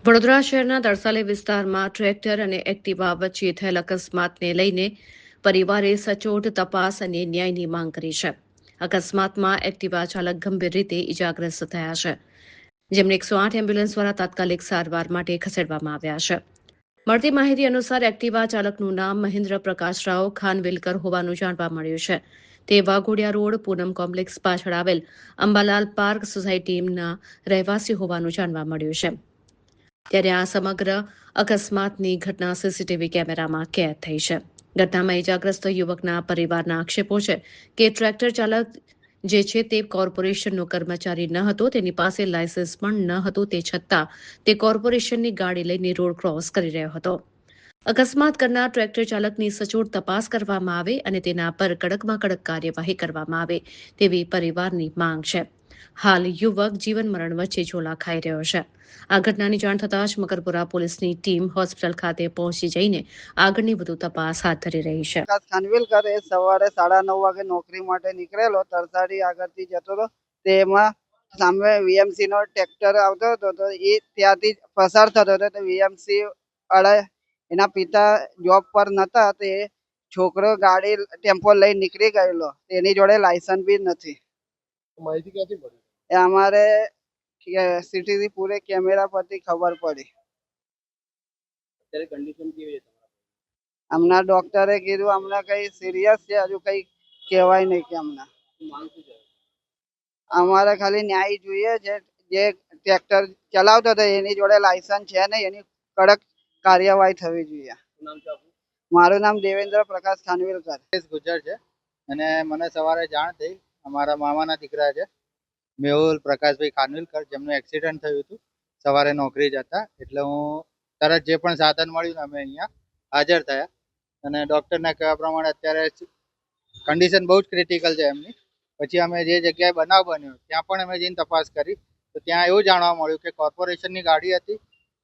વડોદરા શહેરના તરસાલી વિસ્તારમાં ટ્રેક્ટર અને એક્ટિવા વચ્ચે થયેલ અકસ્માતને લઈને પરિવારે સચોટ તપાસ અને ન્યાયની માંગ કરી છે. અકસ્માતમાં એક્ટિવા ચાલક ગંભીર રીતે ઇજાગ્રસ્ત થયા છે, જેમને 108 એમ્બ્યુલન્સ દ્વારા તાત્કાલિક સારવાર માટે ખસેડવામાં આવ્યા છે. મળતી માહિતી અનુસાર એક્ટિવા ચાલકનું નામ મહેન્દ્ર પ્રકાશરાવ ખાનવેલકર હોવાનું જાણવા મળ્યું છે. તે વાઘોડિયા રોડ પૂનમ કોમ્પ્લેક્સ પાછળ આવેલ અંબાલાલ પાર્ક સોસાયટીના રહેવાસી હોવાનું જાણવા મળ્યું છે. ત્યારે આ સમગ્ર અકસ્માતની ઘટના સીસીટીવી કેમેરામાં કેદ થઈ છે. ઘટનામાં ઇજાગ્રસ્ત યુવકના પરિવારના આક્ષેપો છે કે ટ્રેક્ટર ચાલક જે છે તે કોર્પોરેશનનો કર્મચારી ન હતો, તેની પાસે લાયસન્સ પણ ન હતું, તે છતાં તે કોર્પોરેશનની ગાડી લઈને રોડ ક્રોસ કરી રહ્યો હતો. અકસ્માત કરનાર ટ્રેક્ટર ચાલકની સચોટ તપાસ કરવામાં આવે અને તેના પર કડકમાં કડક કાર્યવાહી કરવામાં આવે તેવી પરિવારની માંગ છે. હાલ યુવક જીવન મરણ વચ્ચે ઝોલા ખાઈ રહ્યો છે. આ ઘટનાની જાણ થતાં જ મકરપુરા પોલીસની ટીમ હોસ્પિટલ ખાતે પહોંચી જઈને આગળની વધુ તપાસ હાથ ધરી રહી છે. ખાનવેલકર એ સવારે 9:30 વાગે નોકરી માટે નીકળેલો, તરસાડી આગળથી જતો હતો. તેમાં સામે વીએમસી નો ટ્રેક્ટર આવતો હતો, તો એ ત્યાંથી પસાર થતો હતો. તો વીએમસી વાળા એના પિતા જોબ પર નતા, તે છોકરો ગાડી ટેમ્પો લઈને નીકળી ગયેલો. તેની જોડે લાયસન્સ બી નથી. માહિતી ક્યાંથી મળી? એ અમારે સીસીટીવી પૂરે કેમેરા પરથી ખબર પડી. અત્યારે કન્ડિશન કેવી છે? હમણાં ડોક્ટરે કીધું હમણાં કઈ સિરિયસ છે, હજુ કઈ કહેવાય નહીં કે હમણાં. અમારે ખાલી ન્યાય જોઈએ છે. જે ટ્રેક્ટર ચલાવતો હતો એની જોડે લાયસન્સ છે નહીં, એની કડક કાર્યવાહી થવી જોઈએ. મારું નામ દેવેન્દ્ર પ્રકાશ ખાનવેલકર ગુજર છે અને મને સવારે જાણ થઈ. અમારા મામાના દીકરા છે મેહુલ પ્રકાશભાઈ ખાનવેલકર, જેમનું એક્સિડન્ટ થયું હતું સવારે નોકરી જતા. એટલે હું તરત જે પણ સાધન મળ્યું અમે અહીંયા હાજર થયા અને ડૉક્ટરના કહેવા પ્રમાણે અત્યારે કન્ડિશન બહુ જ ક્રિટિકલ છે એમની. પછી અમે જે જગ્યાએ બનાવ બન્યો ત્યાં પણ અમે જઈને તપાસ કરી, તો ત્યાં એવું જાણવા મળ્યું કે કોર્પોરેશનની ગાડી હતી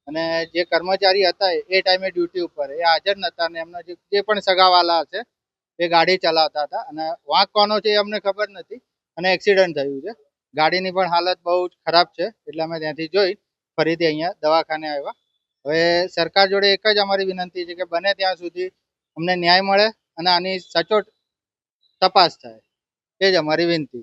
અને જે કર્મચારી હતા એ ટાઈમે ડ્યુટી ઉપર એ હાજર નહોતા અને એમના જે પણ સગાવાલા હશે એ ગાડી ચલાવતા હતા અને વાંક કોનો છે એ અમને ખબર નથી અને એક્સિડન્ટ થયું છે. ગાડીની પણ હાલત બહુ જ ખરાબ છે, એટલે અમે ત્યાંથી જોઈ ફરીથી અહીંયા દવાખાને આવ્યા. હવે સરકાર જોડે એક જ અમારી વિનંતી છે કે બને ત્યાં સુધી અમને ન્યાય મળે અને આની સચોટ તપાસ થાય, એ જ અમારી વિનંતી.